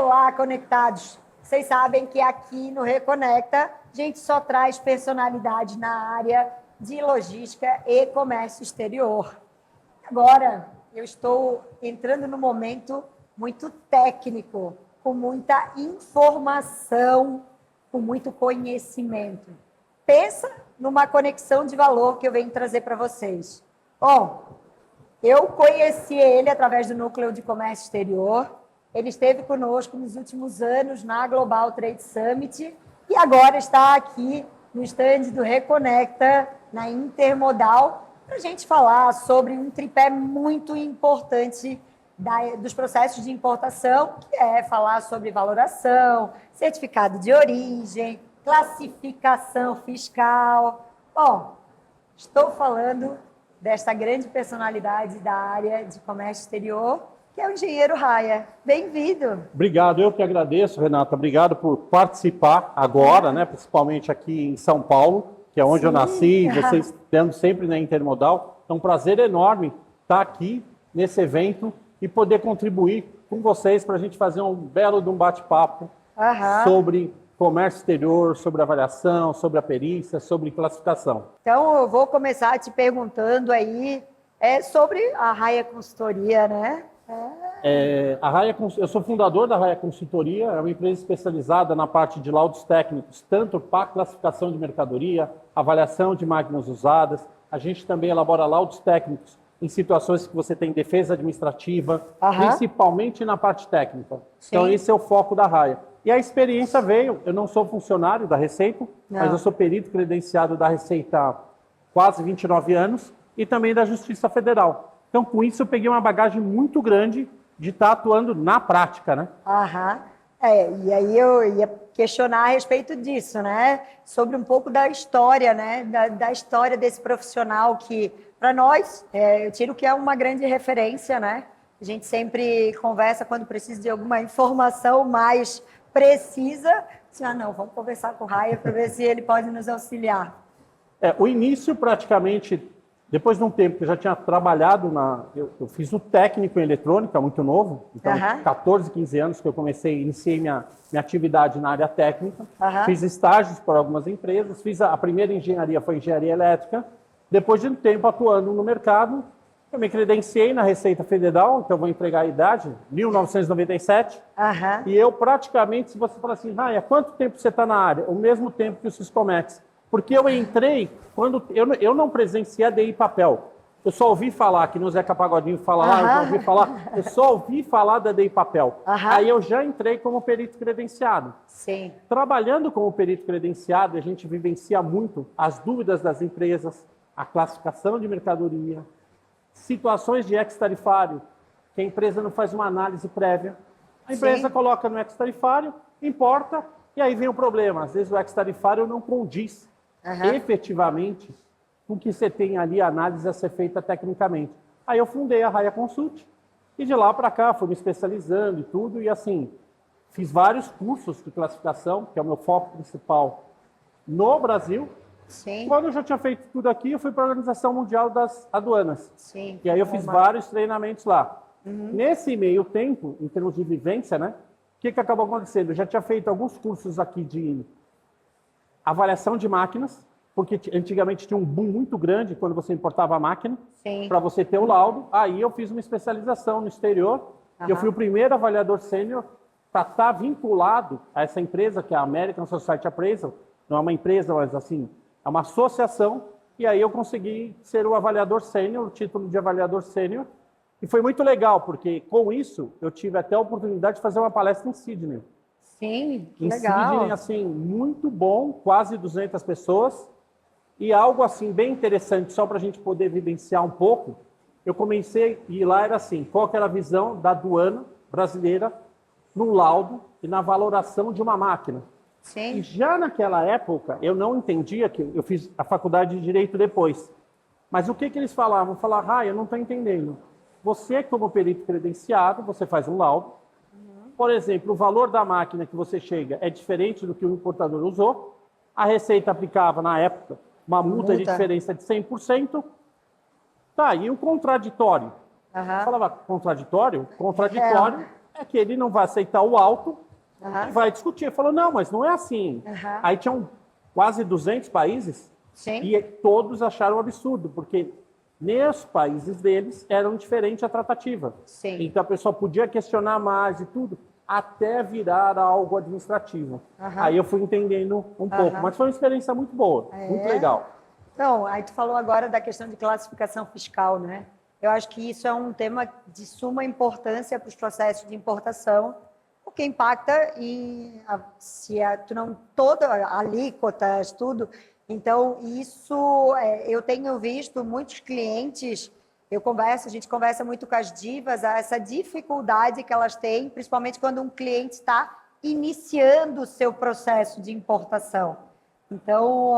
Olá, conectados! Vocês sabem que aqui no Reconecta, a gente só traz personalidade na área de logística e comércio exterior. Agora, eu estou entrando num momento muito técnico, com muita informação, com muito conhecimento. Pensa numa conexão de valor que eu venho trazer para vocês. Bom, eu conheci ele através do Núcleo de Comércio Exterior. Ele esteve conosco nos últimos anos na Global Trade Summit e agora está aqui no stand do Reconecta, na Intermodal, para a gente falar sobre um tripé muito importante dos processos de importação, que é falar sobre valoração, certificado de origem, classificação fiscal. Bom, estou falando desta grande personalidade da área de comércio exterior, que é o engenheiro Raia. Bem-vindo. Obrigado, eu que agradeço, Renata. Obrigado por participar agora, né, principalmente aqui em São Paulo, que é onde eu nasci, vocês estando sempre na Intermodal. É um prazer enorme estar aqui nesse evento e poder contribuir com vocês para a gente fazer um belo bate-papo sobre comércio exterior, sobre avaliação, sobre a perícia, sobre classificação. Então, eu vou começar te perguntando aí sobre a Raia Consultoria, né? Eu sou fundador da Raia Consultoria, é uma empresa especializada na parte de laudos técnicos, tanto para classificação de mercadoria, avaliação de máquinas usadas. A gente também elabora laudos técnicos em situações que você tem defesa administrativa, principalmente na parte técnica. Sim. Então, esse é o foco da Raia. E a experiência veio, eu não sou funcionário da Receita, mas eu sou perito credenciado da Receita há quase 29 anos e também da Justiça Federal. Então, com isso, eu peguei uma bagagem muito grande de estar atuando na prática, né? E aí eu ia questionar a respeito disso, né? Sobre um pouco da história, né? Da história desse profissional que, para nós, eu tiro que é uma grande referência, né? A gente sempre conversa quando precisa de alguma informação mais precisa. Não, vamos conversar com o Raia para ver se ele pode nos auxiliar. O início, praticamente, depois de um tempo que eu já tinha trabalhado, eu fiz o técnico em eletrônica, muito novo, então 14, 15 anos que eu iniciei minha atividade na área técnica, fiz estágios para algumas empresas, a primeira engenharia foi engenharia elétrica, depois de um tempo atuando no mercado, eu me credenciei na Receita Federal, então vou entregar a idade, 1997, e eu praticamente, se você falar assim, Raia, quanto tempo você está na área? O mesmo tempo que o Siscomex. Porque eu entrei, quando eu não presenciei a DI papel. Eu só ouvi falar, que no Zeca Pagodinho fala lá, eu só ouvi falar da DI papel. Aí eu já entrei como perito credenciado. Sim. Trabalhando como perito credenciado, a gente vivencia muito as dúvidas das empresas, a classificação de mercadoria, situações de ex-tarifário, que a empresa não faz uma análise prévia. A empresa coloca no ex-tarifário, importa, e aí vem o problema. Às vezes o ex-tarifário não condiz efetivamente com o que você tem ali, a análise a ser feita tecnicamente. Aí eu fundei a Raia Consult, e de lá para cá fui me especializando e tudo, e assim, fiz vários cursos de classificação, que é o meu foco principal no Brasil. Sim. Quando eu já tinha feito tudo aqui, eu fui para a Organização Mundial das Aduanas. Sim. E aí eu fiz vários treinamentos lá. Nesse meio tempo, em termos de vivência, né? O que acabou acontecendo? Eu já tinha feito alguns cursos aqui de avaliação de máquinas, porque antigamente tinha um boom muito grande quando você importava a máquina, para você ter o laudo. Aí eu fiz uma especialização no exterior, e eu fui o primeiro avaliador sênior para estar vinculado a essa empresa, que é a American Society Appraisal. Não é uma empresa, mas assim, é uma associação, e aí eu consegui ser o avaliador sênior, o título de avaliador sênior, e foi muito legal, porque com isso eu tive até a oportunidade de fazer uma palestra em Sydney. Sim, que em legal. Sydney, assim, muito bom, quase 200 pessoas, e algo assim bem interessante, só para a gente poder evidenciar um pouco, eu comecei, e lá era assim, qual que era a visão da aduana brasileira no laudo e na valoração de uma máquina. Sim. E já naquela época, eu não entendia, que eu fiz a faculdade de Direito depois, mas o que eles falavam? Falavam, eu não estou entendendo. Você, como perito credenciado, você faz um laudo. Por exemplo, o valor da máquina que você chega é diferente do que o importador usou. A Receita aplicava, na época, uma multa de diferença de 100%. Tá, e o contraditório? Falava, contraditório? Contraditório é que ele não vai aceitar o alto e vai discutir. Ele falou, não, mas não é assim. Aí tinham quase 200 países e todos acharam um absurdo, porque nos países deles eram diferente a tratativa. Então a pessoa podia questionar mais e tudo, até virar algo administrativo. Aí eu fui entendendo um pouco, mas foi uma experiência muito boa, muito legal. Então, aí tu falou agora da questão de classificação fiscal, né? Eu acho que isso é um tema de suma importância para os processos de importação, porque impacta toda alíquotas, tudo. Então, isso eu tenho visto muitos clientes, a gente conversa muito com as divas, essa dificuldade que elas têm, principalmente quando um cliente está iniciando o seu processo de importação. Então,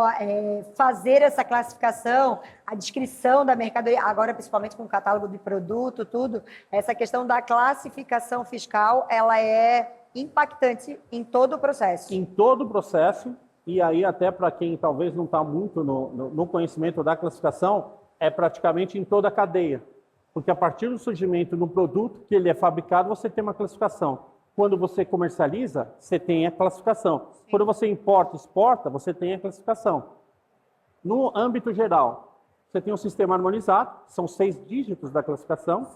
fazer essa classificação, a descrição da mercadoria, agora principalmente com o catálogo de produto, tudo, essa questão da classificação fiscal, ela é impactante em todo o processo. Em todo o processo, e aí até para quem talvez não está muito no conhecimento da classificação, é praticamente em toda a cadeia. Porque a partir do surgimento do produto que ele é fabricado, você tem uma classificação. Quando você comercializa, você tem a classificação. Quando você importa, exporta, você tem a classificação. No âmbito geral, você tem um sistema harmonizado, são 6 dígitos da classificação.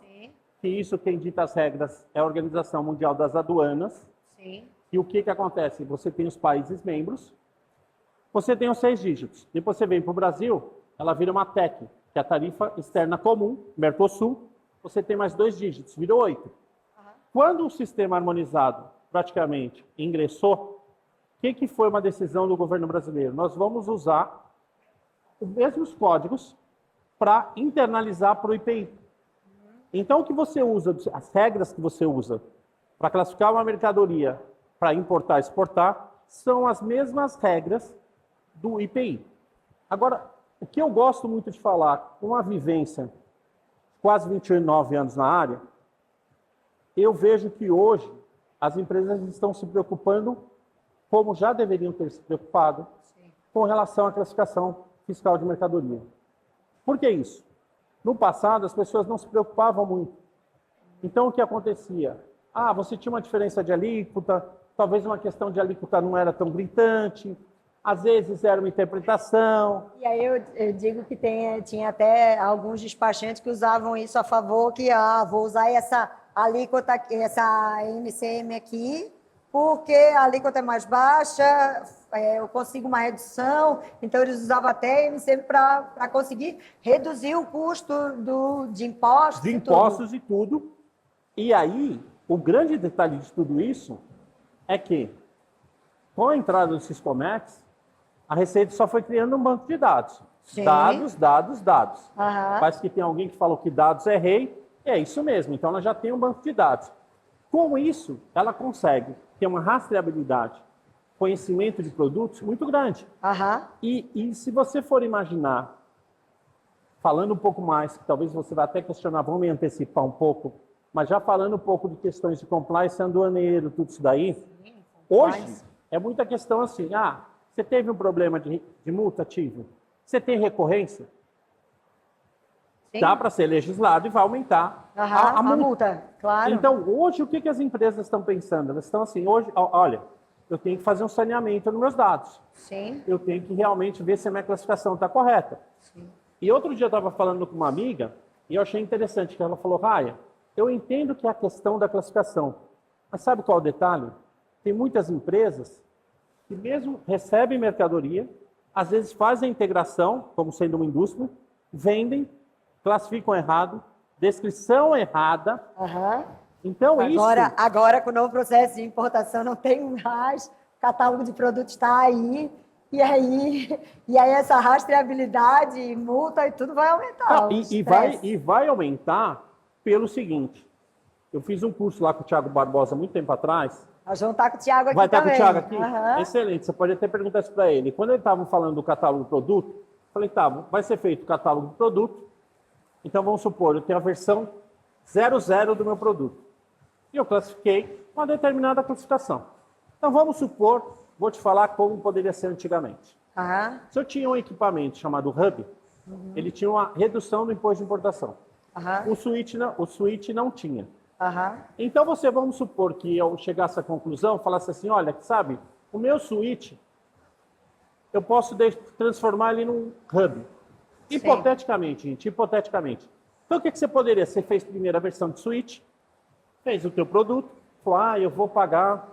E isso quem dita as regras é a Organização Mundial das Aduanas. E o que acontece? Você tem os países membros, você tem os 6 dígitos. Depois você vem para o Brasil, ela vira uma TEC, que é a Tarifa Externa Comum, Mercosul. Você tem mais 2 dígitos, virou 8. Quando o sistema harmonizado praticamente ingressou, o que foi uma decisão do governo brasileiro? Nós vamos usar os mesmos códigos para internalizar para o IPI. Então, o que você usa, as regras que você usa para classificar uma mercadoria para importar e exportar, são as mesmas regras do IPI. Agora, o que eu gosto muito de falar, com a vivência, quase 29 anos na área, eu vejo que hoje as empresas estão se preocupando, como já deveriam ter se preocupado, com relação à classificação fiscal de mercadoria. Por que isso? No passado, as pessoas não se preocupavam muito. Então, o que acontecia? Você tinha uma diferença de alíquota, talvez uma questão de alíquota não era tão gritante, às vezes era uma interpretação. E aí eu digo que tinha até alguns despachantes que usavam isso a favor, que vou usar essa alíquota, essa MCM aqui, porque a alíquota é mais baixa, eu consigo uma redução, então eles usavam até MCM para conseguir reduzir o custo de impostos. De impostos e tudo. E aí, o grande detalhe de tudo isso é que, com a entrada do Siscomex, a Receita só foi criando um banco de dados. Dados, dados, dados. Parece que tem alguém que falou que dados é rei, é isso mesmo, então ela já tem um banco de dados. Com isso, ela consegue ter uma rastreabilidade, conhecimento de produtos muito grande. E se você for imaginar, falando um pouco mais, que talvez você vá até questionar, vamos me antecipar um pouco, mas já falando um pouco de questões de compliance aduaneiro, tudo isso daí, hoje é muita questão assim, você teve um problema de multa, tive. Você tem recorrência? Dá para ser legislado e vai aumentar a multa, claro. Então, hoje, o que as empresas estão pensando? Elas estão assim, hoje, olha, eu tenho que fazer um saneamento nos meus dados. Eu tenho que realmente ver se a minha classificação está correta. E outro dia eu estava falando com uma amiga, e eu achei interessante que ela falou, Raya, eu entendo que é a questão da classificação, mas sabe qual é o detalhe? Tem muitas empresas que mesmo recebem mercadoria, às vezes fazem a integração, como sendo uma indústria, vendem, classificam errado, descrição errada. Então, agora, com o novo processo de importação, não tem mais, o catálogo de produtos está aí, e aí essa rastreabilidade, multa e tudo vai aumentar. E vai aumentar pelo seguinte, eu fiz um curso lá com o Thiago Barbosa muito tempo atrás. Nós vamos estar com o Thiago aqui Vai estar também. com o Thiago aqui? Excelente, você pode até perguntar isso para ele. Quando ele estava falando do catálogo do produto, eu falei, vai ser feito o catálogo do produto, então vamos supor, eu tenho a versão 00 do meu produto. E eu classifiquei uma determinada classificação. Então vamos supor, vou te falar como poderia ser antigamente. Se eu tinha um equipamento chamado Hub, ele tinha uma redução do imposto de importação. O Switch não tinha. Então, vamos supor que eu chegasse à conclusão, falasse assim, olha, sabe, o meu switch, eu posso transformar ele num hub. Hipoteticamente, gente, hipoteticamente. Então, o que você poderia? Você fez primeiro a versão de switch, fez o teu produto, falou, eu vou pagar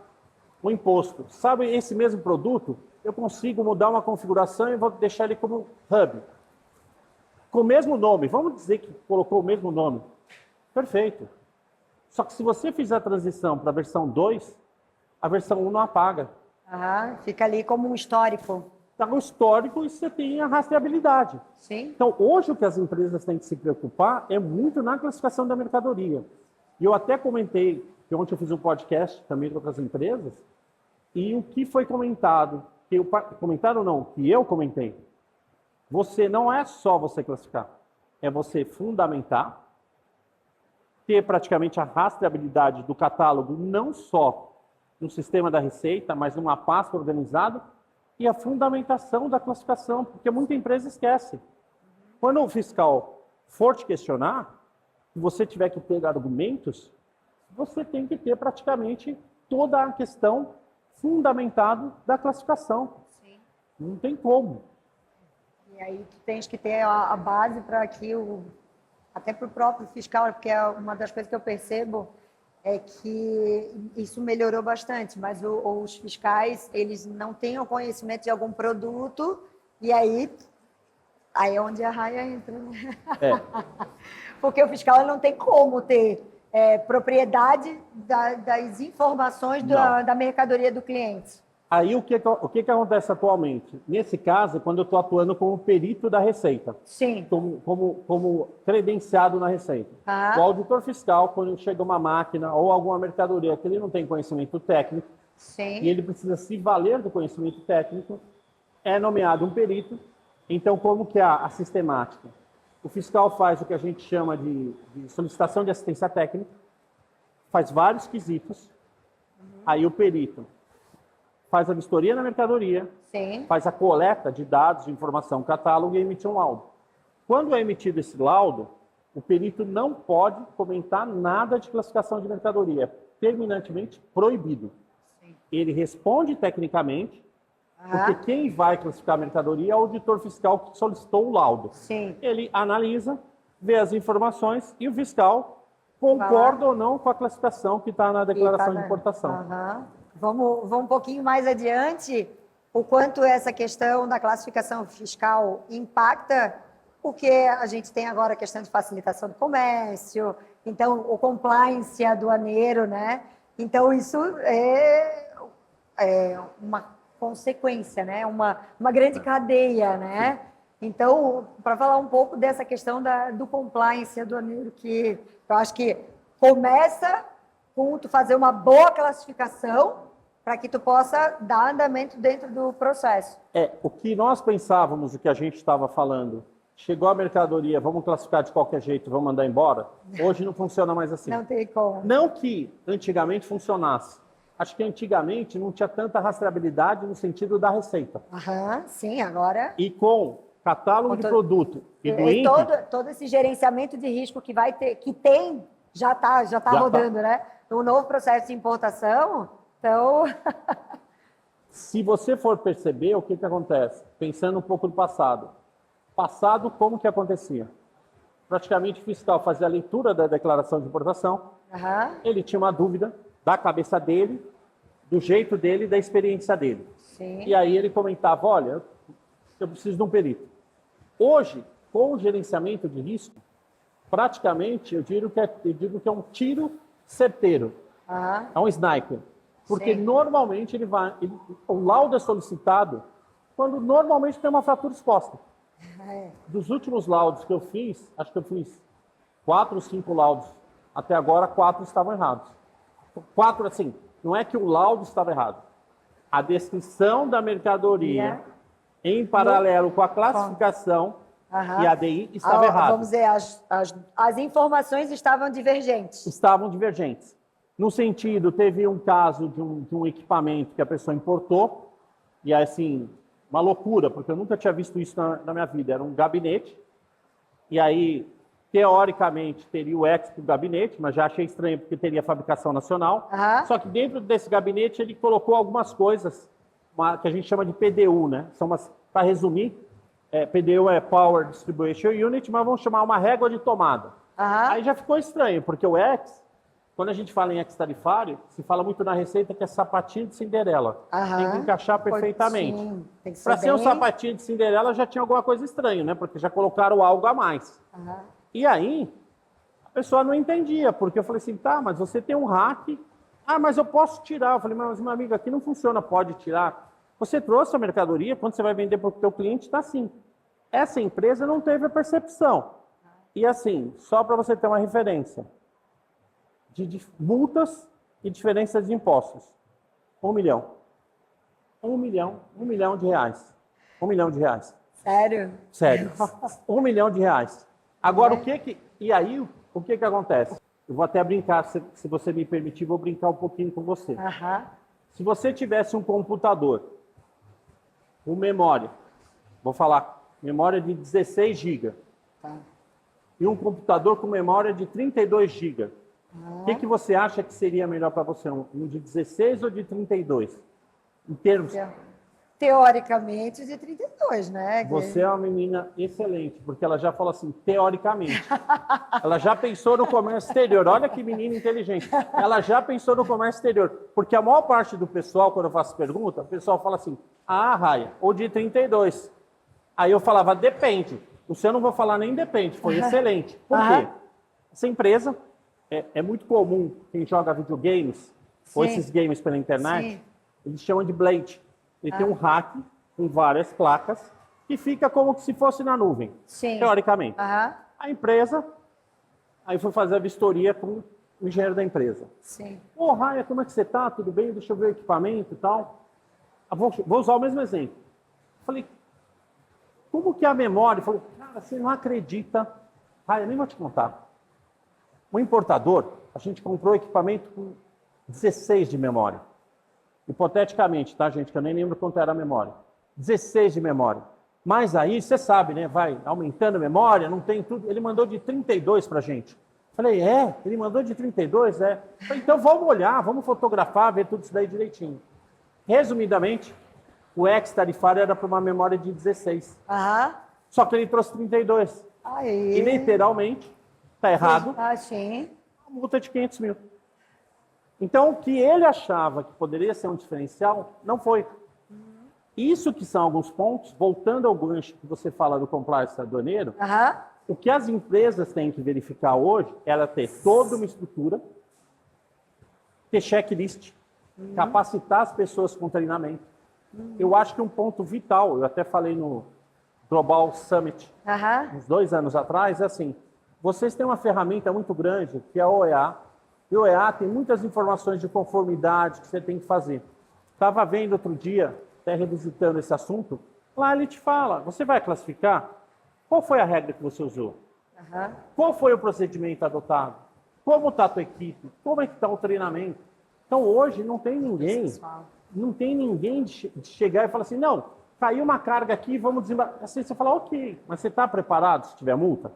o imposto. Sabe, esse mesmo produto, eu consigo mudar uma configuração e vou deixar ele como hub. Com o mesmo nome. Vamos dizer que colocou o mesmo nome. Perfeito. Só que se você fizer a transição para a versão 2, a versão 1 não apaga. Fica ali como um histórico. Está no histórico e você tem a rastreabilidade. Sim. Então, hoje o que as empresas têm que se preocupar é muito na classificação da mercadoria. E eu até comentei, que ontem eu fiz um podcast também com outras empresas, e o que foi comentado, que eu comentei, você não é só você classificar, é você fundamentar, ter praticamente a rastreabilidade do catálogo, não só no sistema da Receita, mas numa pasta organizada, e a fundamentação da classificação, porque muita empresa esquece. Quando o fiscal for te questionar, se você tiver que ter argumentos, você tem que ter praticamente toda a questão fundamentada da classificação. Sim. Não tem como. E aí tu tens que ter a base para que até para o próprio fiscal, porque é uma das coisas que eu percebo é que isso melhorou bastante, mas os fiscais, eles não têm o conhecimento de algum produto e aí é onde a raia entra, né? Porque o fiscal não tem como ter propriedade das informações da mercadoria do cliente. Aí o que acontece atualmente? Nesse caso, quando eu estou atuando como perito da Receita. Sim. Como credenciado na Receita. O auditor fiscal, quando chega uma máquina ou alguma mercadoria que ele não tem conhecimento técnico, sim, e ele precisa se valer do conhecimento técnico, é nomeado um perito. Então, como que é a sistemática? O fiscal faz o que a gente chama de solicitação de assistência técnica, faz vários quesitos, aí o perito faz a vistoria na mercadoria, sim, faz a coleta de dados, de informação, catálogo e emite um laudo. Quando é emitido esse laudo, o perito não pode comentar nada de classificação de mercadoria, é terminantemente proibido. Sim. Ele responde tecnicamente, porque quem vai classificar a mercadoria é o auditor fiscal que solicitou o laudo. Sim. Ele analisa, vê as informações e o fiscal concorda ou não com a classificação que está na declaração de importação. Vamos um pouquinho mais adiante, o quanto essa questão da classificação fiscal impacta, porque a gente tem agora a questão de facilitação do comércio, então o compliance aduaneiro, né? Então isso é uma consequência, né? Uma grande cadeia, né? Então, para falar um pouco dessa questão do compliance aduaneiro, que eu acho que começa com tu fazer uma boa classificação para que tu possa dar andamento dentro do processo. O que nós pensávamos, o que a gente estava falando, chegou a mercadoria, vamos classificar de qualquer jeito, vamos mandar embora, hoje não funciona mais assim. Não tem como. Não que antigamente funcionasse. Acho que antigamente não tinha tanta rastreabilidade no sentido da Receita. Sim, agora... E com catálogo de produto e do INPE... todo esse gerenciamento de risco que vai ter, que tem, já tá rodando, né? No novo processo de importação, então... Se você for perceber, o que acontece? Pensando um pouco no passado. Passado, como que acontecia? Praticamente o fiscal fazia a leitura da declaração de importação, ele tinha uma dúvida da cabeça dele, do jeito dele, da experiência dele. Sim. E aí ele comentava, olha, eu preciso de um perito. Hoje, com o gerenciamento de risco, praticamente eu digo que é um tiro certeiro. É um sniper. Porque normalmente o laudo é solicitado quando normalmente tem uma fratura exposta. Dos últimos laudos que eu fiz, acho que eu fiz 4 ou 5 laudos. Até agora, 4 estavam errados. 4, assim, não é que o laudo estava errado. A descrição da mercadoria, em paralelo com a classificação e a ADI, estava errada. Vamos dizer, as informações estavam divergentes. Estavam divergentes. No sentido, teve um caso de um equipamento que a pessoa importou, e assim, uma loucura, porque eu nunca tinha visto isso na minha vida. Era um gabinete, e aí teoricamente, teria o Expo gabinete, mas já achei estranho porque teria fabricação nacional. Só que dentro desse gabinete ele colocou algumas coisas que a gente chama de PDU, né? São umas, para resumir, PDU é Power Distribution Unit, mas vamos chamar uma régua de tomada. Aí já ficou estranho, porque o X, quando a gente fala em X tarifário, se fala muito na receita que é sapatinho de Cinderela. Tem que encaixar perfeitamente. Para ser um sapatinho de Cinderela já tinha alguma coisa estranha, né? Porque já colocaram algo a mais. E aí, a pessoa não entendia, porque eu falei assim, tá, mas você tem um rack, mas eu posso tirar. Eu falei, mas meu amigo, aqui não funciona, pode tirar. Você trouxe a mercadoria, quando você vai vender para o seu cliente, está assim. Essa empresa não teve a percepção. E assim, só para você ter uma referência, de multas e diferenças de impostos. 1 milhão. 1 milhão. 1 milhão de reais. 1 milhão de reais. Sério? Sério. 1 milhão de reais. Agora, E aí, o que acontece? Eu vou até brincar, se você me permitir, vou brincar um pouquinho com você. Se você tivesse um computador, com memória, vou falar, memória de 16 GB, e um computador com memória de 32 GB, o que você acha que seria melhor para você? Um de 16 ou de 32? Em termos... Teoricamente, de 32, né? Você é uma menina excelente, porque ela já falou assim, teoricamente. Ela já pensou no comércio exterior. Olha que menina inteligente. Ela já pensou no comércio exterior. Porque a maior parte do pessoal, quando eu faço pergunta, o pessoal fala assim, Raia, ou de 32. Aí eu falava, depende. O seu eu não vou falar nem depende, foi excelente. Por quê? Essa empresa, é muito comum, quem joga videogames, ou esses games pela internet, eles chamam de Blade. Ele tem um rack com várias placas que fica como se fosse na nuvem, teoricamente. A empresa, aí foi fazer a vistoria com o engenheiro da empresa. Ô, Raia, como é que você tá? Tudo bem? Deixa eu ver o equipamento e tal. Vou usar o mesmo exemplo. Falei, como que é a memória? Ele falou, cara, você não acredita. Raia, nem vou te contar. O importador, a gente comprou equipamento com 16 de memória. Hipoteticamente, tá, gente? Que eu nem lembro quanto era a memória. 16 de memória. Mas aí, você sabe, né? Vai aumentando a memória, não tem tudo. Ele mandou de 32 pra gente. Falei, ele mandou de 32? Falei, então vamos olhar, vamos fotografar, ver tudo isso daí direitinho. Resumidamente, o ex-tarifário era para uma memória de 16. Só que ele trouxe 32. E literalmente, tá errado, uma multa de 500 mil. Então, o que ele achava que poderia ser um diferencial, não foi. Isso que são alguns pontos, voltando ao gancho que você fala do compliance aduaneiro, o que as empresas têm que verificar hoje é ela ter toda uma estrutura, ter checklist, capacitar as pessoas com treinamento. Eu acho que um ponto vital, eu até falei no Global Summit, uns 2 anos atrás, é assim, vocês têm uma ferramenta muito grande, que é a OEA, e o OEA tem muitas informações de conformidade que você tem que fazer. Estava vendo outro dia, até revisitando esse assunto, lá ele te fala, você vai classificar? Qual foi a regra que você usou? Qual foi o procedimento adotado? Como está a tua equipe? Como é que está o treinamento? Então hoje não tem ninguém de chegar e falar assim, não, caiu uma carga aqui, vamos desembarcar. Assim você fala, ok, mas você está preparado se tiver multa?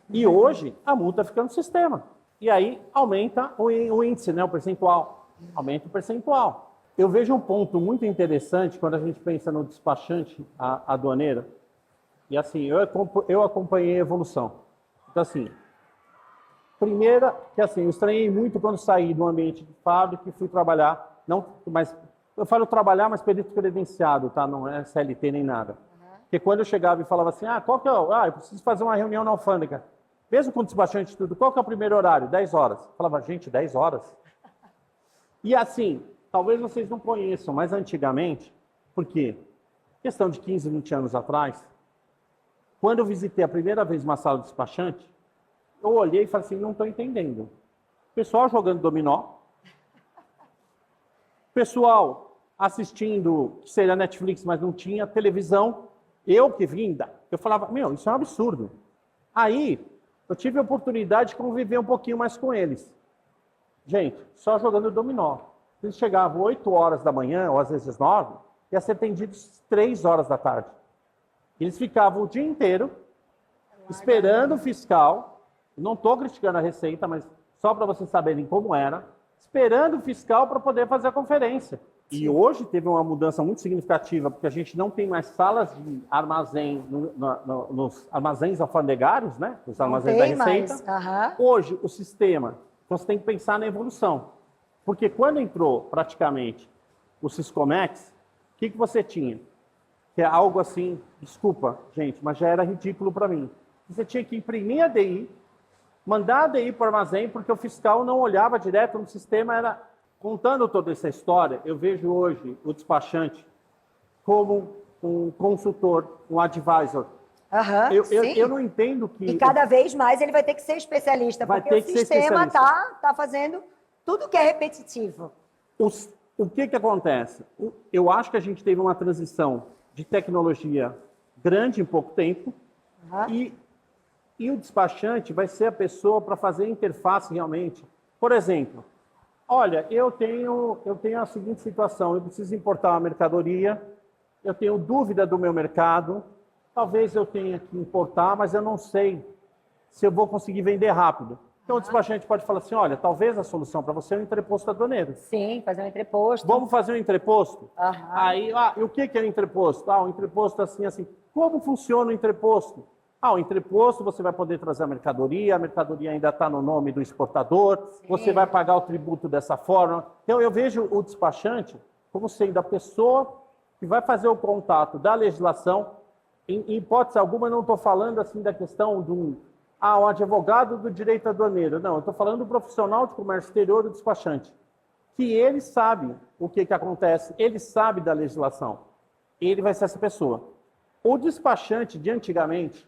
E hoje a multa fica no sistema. E aí aumenta o índice, né, o percentual. Aumenta o percentual. Eu vejo um ponto muito interessante quando a gente pensa no despachante aduaneiro. E assim, eu acompanhei a evolução. Então assim, primeira, que assim, eu estranhei muito quando saí do ambiente de fábrica e fui trabalhar, eu falo trabalhar, mas perito credenciado, tá? Não é CLT nem nada. Porque quando eu chegava e falava assim, qual que é eu preciso fazer uma reunião na alfândega. Mesmo com despachante e tudo, qual que é o primeiro horário? 10 horas. Eu falava, gente, 10 horas? E assim, talvez vocês não conheçam, mas antigamente, por quê? Questão de 15, 20 anos atrás, quando eu visitei a primeira vez uma sala de despachante, eu olhei e falei assim, não estou entendendo. Pessoal jogando dominó, pessoal assistindo, que seria Netflix, mas não tinha, televisão, eu que vim, eu falava, isso é um absurdo. Aí, eu tive a oportunidade de conviver um pouquinho mais com eles. Gente, só jogando dominó. Eles chegavam 8 horas da manhã, ou às vezes 9, ia ser atendidos 3 horas da tarde. Eles ficavam o dia inteiro esperando o fiscal, não estou criticando a Receita, mas só para vocês saberem como era, esperando o fiscal para poder fazer a conferência. Sim. E hoje teve uma mudança muito significativa, porque a gente não tem mais salas de armazém nos armazéns alfandegários, né? Os armazéns da Receita. Hoje, o sistema, então você tem que pensar na evolução. Porque quando entrou praticamente o Siscomex, o que você tinha? Que é algo assim, desculpa, gente, mas já era ridículo para mim. Você tinha que imprimir a DI, mandar a DI para o armazém, porque o fiscal não olhava direto no sistema, era... Contando toda essa história, eu vejo hoje o despachante como um consultor, um advisor. Eu não entendo que... E cada vez mais ele vai ter que ser especialista, porque o sistema está fazendo tudo que é repetitivo. O que acontece? Eu acho que a gente teve uma transição de tecnologia grande em pouco tempo, e o despachante vai ser a pessoa para fazer a interface realmente. Por exemplo, olha, eu tenho a seguinte situação, eu preciso importar uma mercadoria, eu tenho dúvida do meu mercado, talvez eu tenha que importar, mas eu não sei se eu vou conseguir vender rápido. Então o despachante pode falar assim, olha, talvez a solução para você é um entreposto aduaneiro. Sim, fazer um entreposto. Vamos fazer um entreposto? Aí, e o que é entreposto? O entreposto assim. Como funciona o entreposto? O entreposto, você vai poder trazer a mercadoria ainda está no nome do exportador, sim, você vai pagar o tributo dessa forma. Então, eu vejo o despachante como sendo a pessoa que vai fazer o contato da legislação. Em hipótese alguma, eu não estou falando assim da questão do um advogado do direito aduaneiro. Não, eu estou falando do profissional de comércio exterior, do despachante, que ele sabe o que acontece, ele sabe da legislação. Ele vai ser essa pessoa. O despachante de antigamente,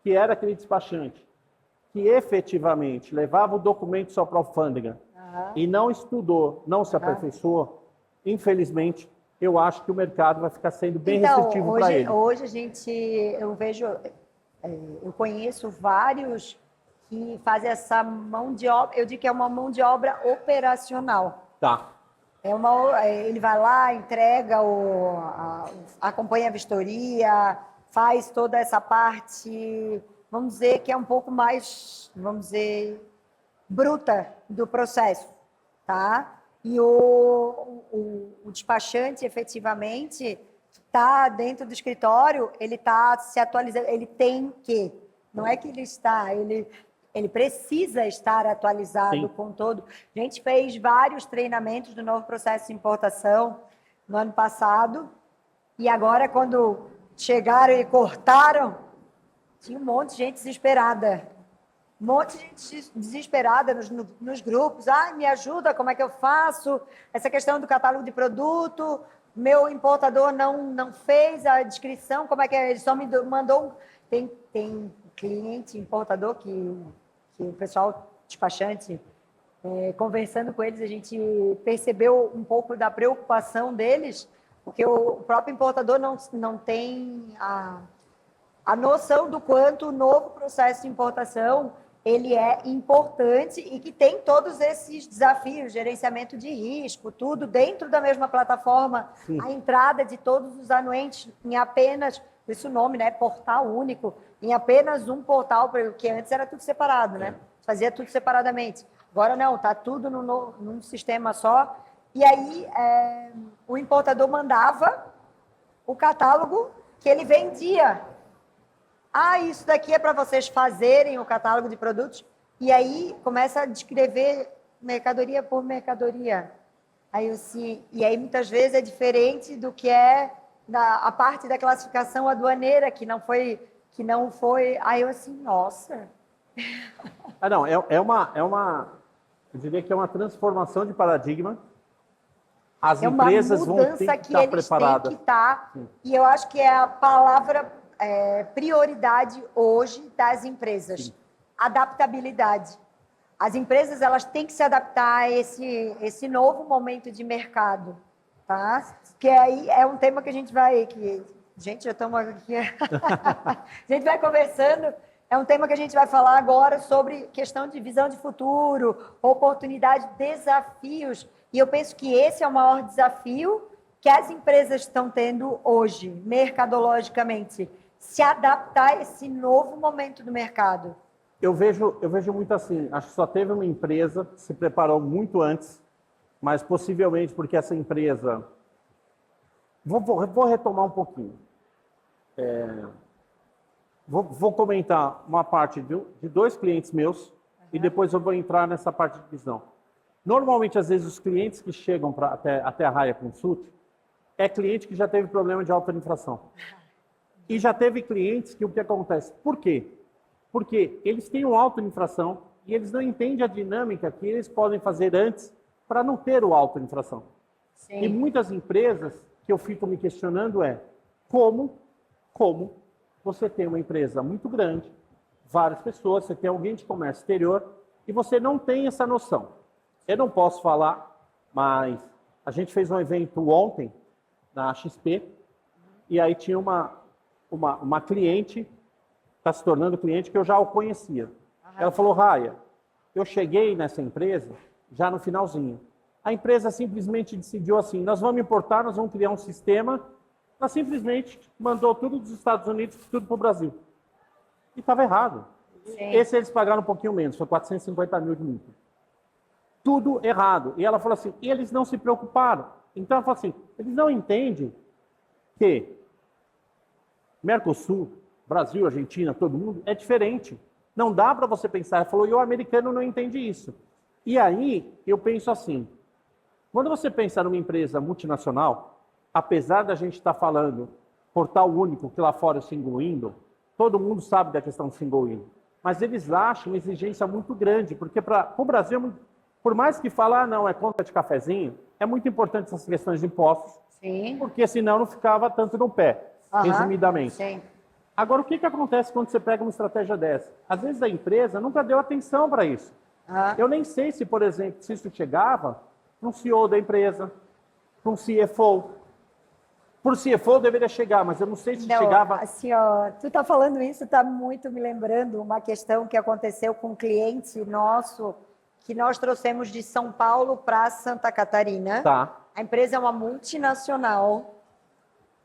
que era aquele despachante que efetivamente levava o documento só para a alfândega e não estudou, não se aperfeiçoou, infelizmente, eu acho que o mercado vai ficar sendo bem restritivo para ele. Hoje eu conheço vários que fazem essa mão de obra, eu digo que é uma mão de obra operacional. Tá. Ele vai lá, entrega, acompanha a vistoria, faz toda essa parte, vamos dizer, que é um pouco mais, vamos dizer, bruta do processo, tá? E o despachante, efetivamente, está dentro do escritório, ele está se atualizando, ele tem que, não é que ele está, ele precisa estar atualizado. Sim. Com todo. A gente fez vários treinamentos do novo processo de importação no ano passado, e agora, quando chegaram e cortaram, tinha um monte de gente desesperada. Um monte de gente desesperada nos grupos. Me ajuda, como é que eu faço? Essa questão do catálogo de produto, meu importador não fez a descrição, como é que é? Ele só me mandou... Tem cliente, importador, que o pessoal despachante, conversando com eles, a gente percebeu um pouco da preocupação deles, porque o próprio importador não tem a noção do quanto o novo processo de importação ele é importante e que tem todos esses desafios, gerenciamento de risco, tudo dentro da mesma plataforma. Sim. A entrada de todos os anuentes em apenas, esse nome, né, portal único, em apenas um portal, porque antes era tudo separado, né? Fazia tudo separadamente. Agora não, está tudo num sistema só. E aí o importador mandava o catálogo que ele vendia. Isso daqui é para vocês fazerem o catálogo de produtos. E aí começa a descrever mercadoria por mercadoria. E aí muitas vezes é diferente do que é a parte da classificação aduaneira, que não foi. Aí eu assim, nossa. Não, eu diria que é uma transformação de paradigma. As empresas vão ter que estar preparadas. E eu acho que é a palavra prioridade hoje das empresas. Sim. Adaptabilidade. As empresas elas têm que se adaptar a esse novo momento de mercado, tá? Que aí é um tema que a gente vai... Gente, já estamos aqui... a gente vai conversando... É um tema que a gente vai falar agora sobre questão de visão de futuro, oportunidade, desafios. E eu penso que esse é o maior desafio que as empresas estão tendo hoje, mercadologicamente. se adaptar a esse novo momento do mercado? Eu vejo muito assim, acho que só teve uma empresa que se preparou muito antes, mas possivelmente porque essa empresa... Vou retomar um pouquinho. Vou comentar uma parte de 2 clientes meus e depois eu vou entrar nessa parte de visão. Normalmente, às vezes, os clientes que chegam até a Raia Consult é cliente que já teve problema de alta infração. E já teve clientes que o que acontece? Por quê? Porque eles têm uma alta infração e eles não entendem a dinâmica que eles podem fazer antes para não ter o alta infração. Sim. E muitas empresas que eu fico me questionando como você tem uma empresa muito grande, várias pessoas, você tem alguém de comércio exterior e você não tem essa noção. Eu não posso falar, mas a gente fez um evento ontem na XP e aí tinha uma cliente, está se tornando cliente, que eu já o conhecia. Ela falou, Raia, eu cheguei nessa empresa já no finalzinho. A empresa simplesmente decidiu assim, nós vamos importar, nós vamos criar um sistema. Ela simplesmente mandou tudo dos Estados Unidos, tudo para o Brasil. E estava errado. Sim. Esse eles pagaram um pouquinho menos, foi 450 mil de multa. Tudo errado. E ela falou assim, e eles não se preocuparam. Então ela falou assim, eles não entendem que Mercosul, Brasil, Argentina, todo mundo, é diferente. Não dá para você pensar. Ela falou, e o americano não entende isso. E aí, eu penso assim, quando você pensa numa empresa multinacional, apesar da gente estar falando portal único, que lá fora é o single window, todo mundo sabe da questão do single window, mas eles acham uma exigência muito grande, porque para o Brasil, por mais que falar, não, é conta de cafezinho, é muito importante essas questões de impostos, sim, porque senão não ficava tanto no pé, resumidamente. Sim. Agora, o que acontece quando você pega uma estratégia dessa? Às vezes a empresa nunca deu atenção para isso. Eu nem sei se, por exemplo, se isso chegava para um CEO da empresa, para um CFO. Para o CFO deveria chegar, mas eu não sei se chegava... Assim, ó, tu está falando isso, está muito me lembrando uma questão que aconteceu com um cliente nosso, que nós trouxemos de São Paulo para Santa Catarina. Tá. A empresa é uma multinacional,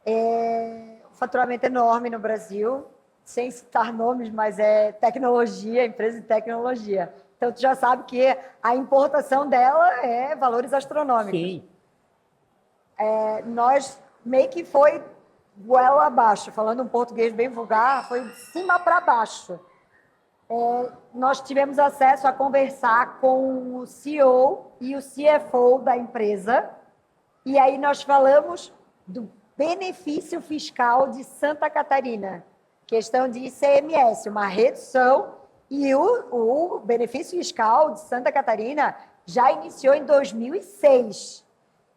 um faturamento enorme no Brasil, sem citar nomes, mas é tecnologia, empresa de tecnologia. Então, tu já sabe que a importação dela é valores astronômicos. Sim. Nós meio que foi goela abaixo, falando um português bem vulgar, foi de cima para baixo. Nós tivemos acesso a conversar com o CEO e o CFO da empresa, e aí nós falamos do benefício fiscal de Santa Catarina, questão de ICMS, uma redução. E o benefício fiscal de Santa Catarina já iniciou em 2006.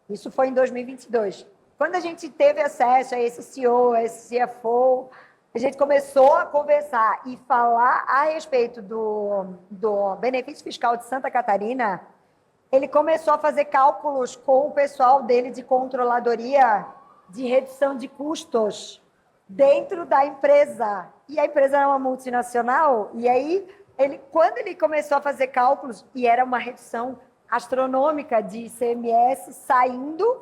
Isso foi em 2022. Quando a gente teve acesso a esse CEO, a esse CFO, a gente começou a conversar e falar a respeito do benefício fiscal de Santa Catarina, ele começou a fazer cálculos com o pessoal dele de controladoria de redução de custos dentro da empresa. E a empresa era uma multinacional, e aí, quando ele começou a fazer cálculos, e era uma redução astronômica de ICMS saindo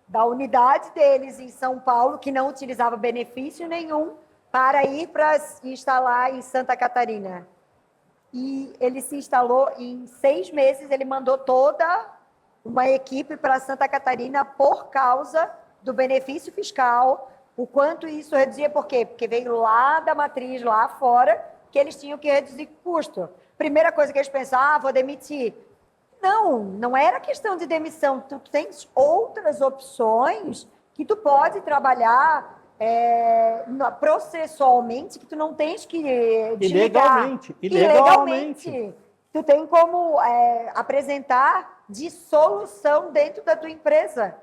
da unidade deles em São Paulo, que não utilizava benefício nenhum, para ir para se instalar em Santa Catarina. E ele se instalou em 6 meses, ele mandou toda uma equipe para Santa Catarina por causa do benefício fiscal. O quanto isso reduzia, por quê? Porque veio lá da matriz, lá fora, que eles tinham que reduzir custo. Primeira coisa que eles pensaram, vou demitir. Não era questão de demissão. Tu tens outras opções que tu pode trabalhar processualmente, que tu não tens que desligar. Ilegalmente. Tu tem como apresentar de solução dentro da tua empresa.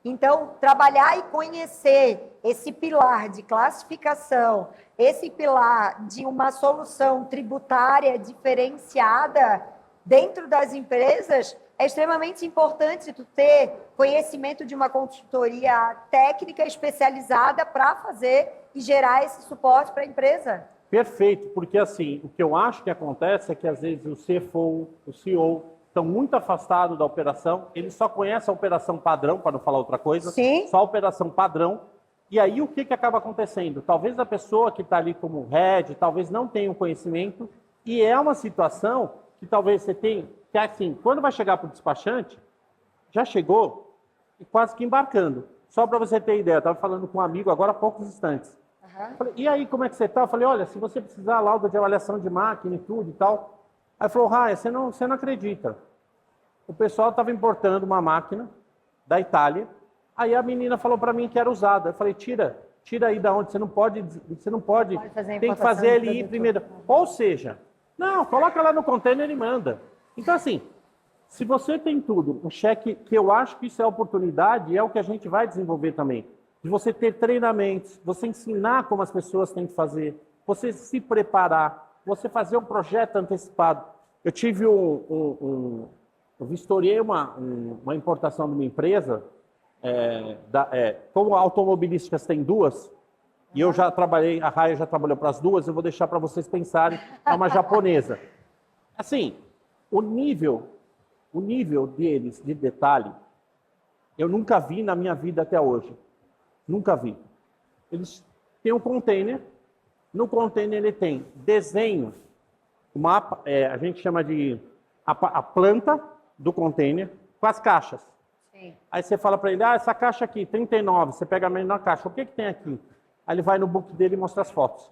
Então, trabalhar e conhecer esse pilar de classificação, esse pilar de uma solução tributária diferenciada dentro das empresas, é extremamente importante tu ter conhecimento de uma consultoria técnica especializada para fazer e gerar esse suporte para a empresa. Perfeito, porque assim, o que eu acho que acontece é que às vezes o CFO, o CEO, estão muito afastados da operação, eles só conhecem a operação padrão, para não falar outra coisa, sim, só a operação padrão, E aí o que acaba acontecendo? Talvez a pessoa que está ali como head, talvez não tenha o conhecimento, e é uma situação que talvez você tenha, que é assim, quando vai chegar para o despachante, já chegou e quase que embarcando. Só para você ter ideia, eu estava falando com um amigo agora há poucos instantes. Falei, e aí, como é que você está? Eu falei, olha, se você precisar laudo de avaliação de máquina e tudo e tal. Aí falou, Raya, você não acredita. O pessoal estava importando uma máquina da Itália. Aí a menina falou para mim que era usada. Eu falei, tira aí da onde, você não pode, tem que fazer ele ir primeiro. Ou seja, não, coloca lá no container e manda. Então, assim, se você tem tudo, um cheque, que eu acho que isso é oportunidade, é o que a gente vai desenvolver também. De você ter treinamentos, você ensinar como as pessoas têm que fazer, você se preparar, você fazer um projeto antecipado. Eu tive eu vistoriei uma importação de uma empresa, como automobilísticas tem duas, e eu já trabalhei, a Raya já trabalhou para as duas, eu vou deixar para vocês pensarem, é uma japonesa. Assim, o nível deles de detalhe, eu nunca vi na minha vida até hoje. Nunca vi. Eles têm um container, no container ele tem desenho, mapa, a gente chama de a planta do container com as caixas. Sim. Aí você fala para ele, essa caixa aqui, 39, você pega a menor caixa, o que tem aqui? Aí ele vai no book dele e mostra as fotos.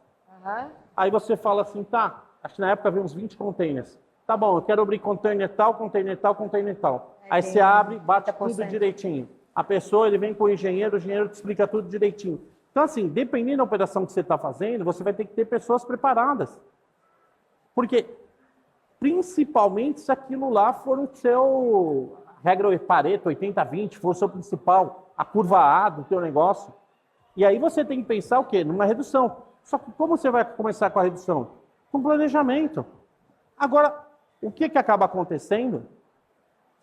Aí você fala assim, tá, acho que na época havia uns 20 containers. Tá bom, eu quero abrir container tal, container tal, container tal. Aí você abre, bate 30%. Tudo direitinho. A pessoa, ele vem com o engenheiro te explica tudo direitinho. Então, assim, dependendo da operação que você está fazendo, você vai ter que ter pessoas preparadas. Porque, principalmente, se aquilo lá for o seu regra Pareto, 80-20, for o seu principal, a curva A do teu negócio. E aí você tem que pensar o quê? Numa redução. Só que como você vai começar com a redução? Com planejamento. Agora, o que acaba acontecendo?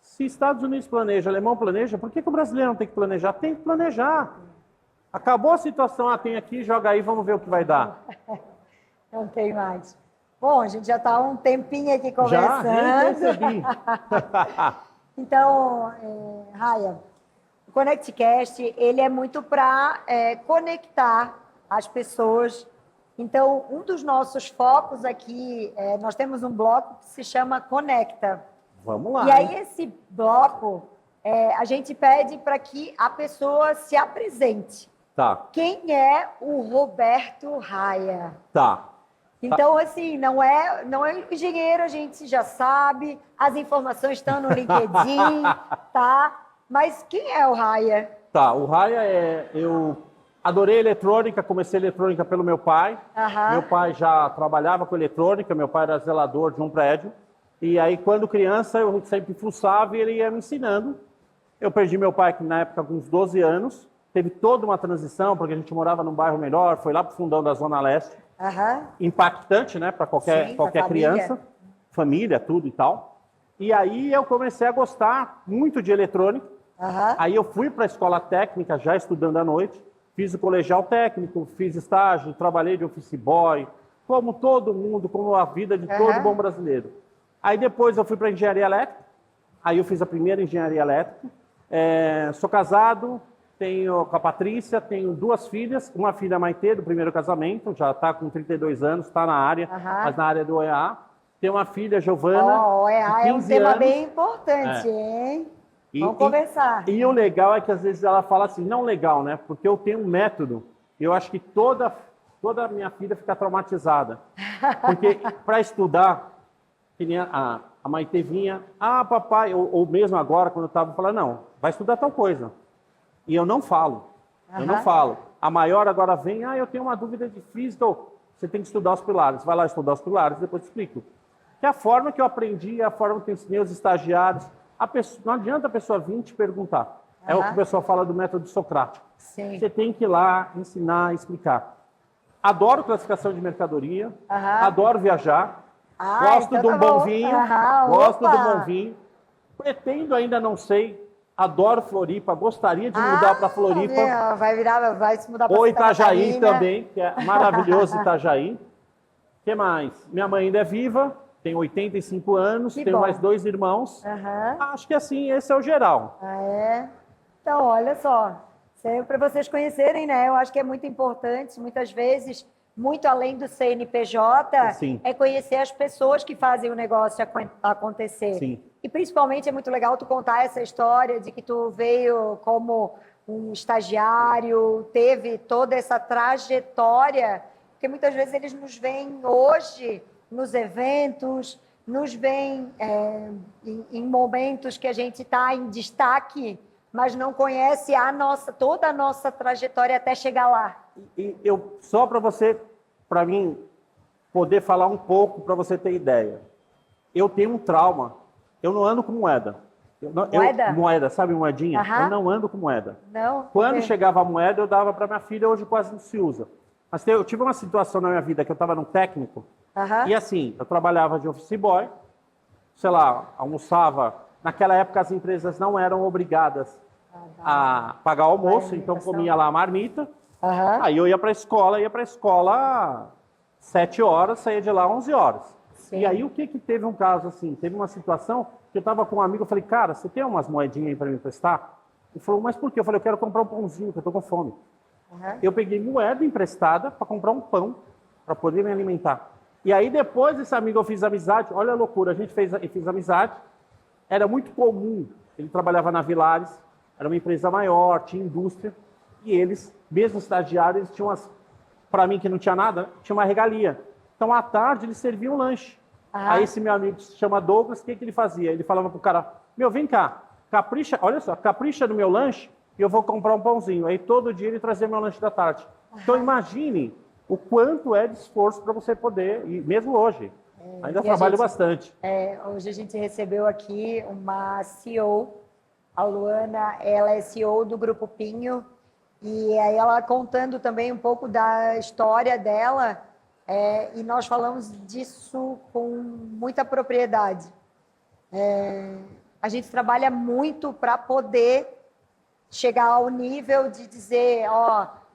Se Estados Unidos planeja, alemão planeja, por que o brasileiro não tem que planejar? Tem que planejar. Acabou a situação, tem aqui, joga aí, vamos ver o que vai dar. Não tem mais. Bom, a gente já está há um tempinho aqui conversando. Já percebi. Então, Raya, o ConnectCast, ele é muito para conectar as pessoas. Então, um dos nossos focos aqui, nós temos um bloco que se chama Conecta. Vamos lá. E aí, esse bloco, a gente pede para que a pessoa se apresente. Tá. Quem é o Roberto Raya? Tá. Então, assim, não é engenheiro, a gente já sabe, as informações estão no LinkedIn, tá? Mas quem é o Raya? Tá, o Raya eu adorei eletrônica, comecei eletrônica pelo meu pai. Meu pai já trabalhava com eletrônica, meu pai era zelador de um prédio. E aí, quando criança, eu sempre fuçava e ele ia me ensinando. Eu perdi meu pai, que na época, com uns 12 anos. Teve toda uma transição, porque a gente morava num bairro melhor, foi lá para o fundão da Zona Leste. Impactante, né, para qualquer criança, família, tudo e tal. E aí eu comecei a gostar muito de eletrônica. Aí eu fui para a escola técnica, já estudando à noite. Fiz o colegial técnico, fiz estágio, trabalhei de office boy, como todo mundo, como a vida de todo bom brasileiro. Aí depois eu fui para engenharia elétrica, aí eu fiz a primeira engenharia elétrica. Sou casado, tenho com a Patrícia, tenho 2 filhas, uma filha Maitê, do primeiro casamento, já está com 32 anos, está na área, mas na área do OEA. Tenho uma filha, Giovana, OEA é um tema bem importante, hein? Vamos conversar. E o legal é que às vezes ela fala assim, não legal, né? Porque eu tenho um método, eu acho que toda a minha filha fica traumatizada. Porque para estudar, que nem a Maitê vinha, papai, ou mesmo agora, quando eu estava falando, não, vai estudar tal coisa. E eu não falo, eu não falo. A maior agora vem, eu tenho uma dúvida de física, você tem que estudar os pilares. Vai lá estudar os pilares, depois eu explico. Que é a forma que eu aprendi, a forma que eu ensinei os estagiários. Não adianta a pessoa vir te perguntar. É o que o pessoal fala do método socrático. Sim. Você tem que ir lá, ensinar, explicar. Adoro classificação de mercadoria, adoro viajar, gosto de um bom vinho, gosto de um bom vinho. Pretendo, ainda não sei, adoro Floripa, gostaria de mudar para Floripa. Vai se mudar para Ou Itajaí também, que é maravilhoso Itajaí. O que mais? Minha mãe ainda é viva, tem 85 anos, tenho mais 2 irmãos. Acho que assim, esse é o geral. Então, olha só, Para vocês conhecerem, né? Eu acho que é muito importante, muitas vezes, muito além do CNPJ, Sim. é conhecer as pessoas que fazem o negócio acontecer. Sim. E principalmente é muito legal tu contar essa história de que tu veio como um estagiário, teve toda essa trajetória, porque muitas vezes eles nos veem hoje nos eventos, nos veem em momentos que a gente está em destaque, mas não conhece toda a nossa trajetória até chegar lá. E só para mim, poder falar um pouco, para você ter ideia. Eu tenho um trauma. Eu não ando com moeda. Moeda, sabe moedinha? Uhum. Eu não ando com moeda. Não? Quando chegava a moeda, eu dava para minha filha, hoje quase não se usa. Mas eu tive uma situação na minha vida que eu estava no técnico, e assim, eu trabalhava de office boy, sei lá, almoçava. Naquela época as empresas não eram obrigadas a pagar o almoço, então comia lá a marmita. Aí eu ia para a escola 7 horas, saía de lá 11 horas. Sim. E aí o que teve um caso assim, teve uma situação que eu estava com um amigo, eu falei, cara, você tem umas moedinhas aí para me emprestar? Ele falou, mas por quê? Eu falei, eu quero comprar um pãozinho, que eu estou com fome. Eu peguei moeda emprestada para comprar um pão, para poder me alimentar. E aí depois desse amigo eu fiz amizade, olha a loucura, eu fiz amizade, era muito comum, ele trabalhava na Vilares, era uma empresa maior, tinha indústria, e eles, mesmo estagiários, eles tinham para mim que não tinha nada, tinha uma regalia. Então à tarde eles serviam lanche. Aí esse meu amigo se chama Douglas, o que ele fazia? Ele falava pro cara, meu, vem cá, capricha, olha só, capricha no meu lanche e eu vou comprar um pãozinho. Aí todo dia ele trazia meu lanche da tarde. Então imagine o quanto é de esforço para você poder, e mesmo hoje, ainda trabalho bastante. Hoje a gente recebeu aqui uma CEO, a Luana, ela é CEO do Grupo Pinho, e aí ela contando também um pouco da história dela, e nós falamos disso com muita propriedade. A gente trabalha muito para poder chegar ao nível de dizer,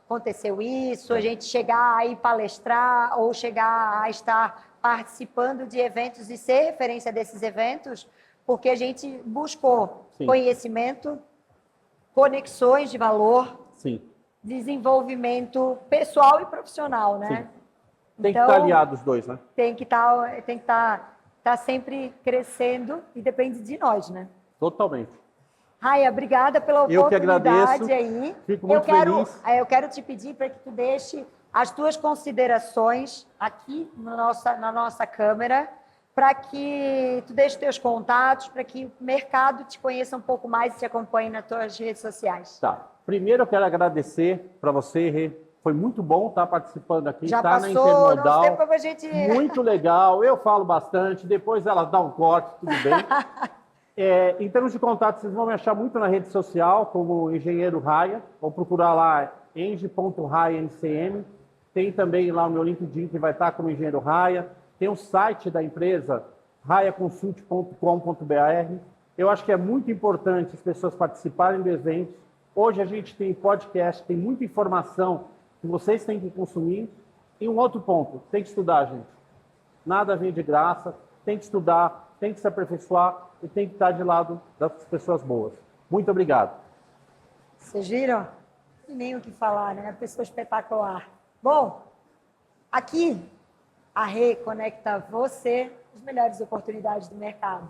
aconteceu isso, a gente chegar a ir palestrar ou chegar a estar participando de eventos e ser referência desses eventos, porque a gente buscou conhecimento, conexões de valor, desenvolvimento pessoal e profissional, né? Tem que estar aliado os dois, né? Tem que estar sempre crescendo e depende de nós, né? Totalmente. Raia, obrigada pela oportunidade. Eu que agradeço. Aí. Fico muito feliz. Eu quero te pedir para que tu deixe as tuas considerações aqui na nossa câmera, para que tu deixe teus contatos, para que o mercado te conheça um pouco mais e te acompanhe nas tuas redes sociais. Tá. Primeiro eu quero agradecer para você, Rê. Foi muito bom estar participando aqui. Já tá passou, na Intermodal. Tempo pra gente... Muito legal. Eu falo bastante. Depois ela dá um corte, tudo bem. Em termos de contato, vocês vão me achar muito na rede social, como Engenheiro Raia. Vou procurar lá eng.raiancm. Tem também lá o meu LinkedIn, que vai estar como Engenheiro Raia. Tem o site da empresa, raiaconsult.com.br. Eu acho que é muito importante as pessoas participarem do evento. Hoje a gente tem podcast, tem muita informação que vocês têm que consumir. E um outro ponto, tem que estudar, gente. Nada vem de graça, tem que estudar, tem que se aperfeiçoar e tem que estar de lado das pessoas boas. Muito obrigado. Vocês viram? Nem o que falar, né? Pessoa espetacular. Bom, aqui a Rê conecta você às melhores oportunidades do mercado.